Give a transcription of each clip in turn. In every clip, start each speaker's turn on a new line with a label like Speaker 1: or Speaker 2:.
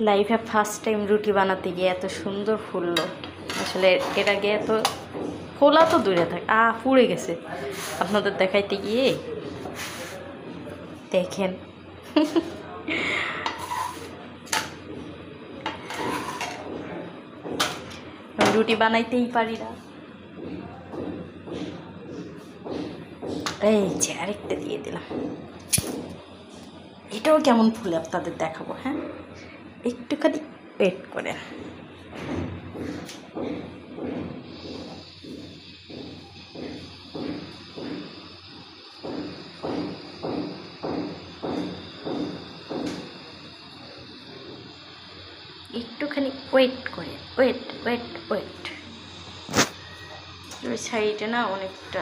Speaker 1: লাইফে first time রুটি বানাতে গিয়ে এত সুন্দর ফুললো। আসলে এর আগে এত ফোলা তো দূরে থাকে, পুড়ে গেছে। আপনাদের দেখাইতে গিয়ে দেখেন রুটি বানাইতেই পারি না। এই যে আরেকটা দিয়ে দিলাম, এটাও কেমন ফুলে আপনাদের দেখাবো। হ্যাঁ, একটুখানি ওয়েট করে। একটুখানি ওয়েট করে, ওয়েট ওয়েট ওয়েট। ওই সাইডে না অনেকটা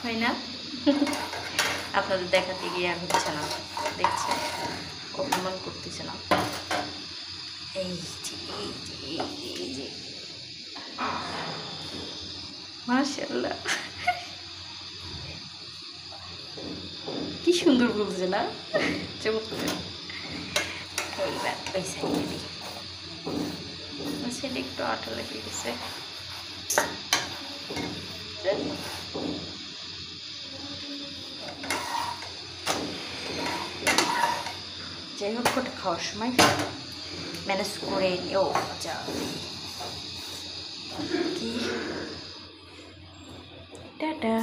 Speaker 1: হয় না। আপনাদের দেখাতে গিয়ে আর হচ্ছে না, দেখছেন অপমান করতেছে না। এই যে এই যে এই যে মাশাআল্লাহ, কি সুন্দর বলছে না। এইবার ওই সাইডে দিই, ওই সাইডে একটু আটা লেগে গেছে। যাই হোক, ওটা খাওয়ার সময় ম্যানেজ করে নিও যাবে। কি টাটা।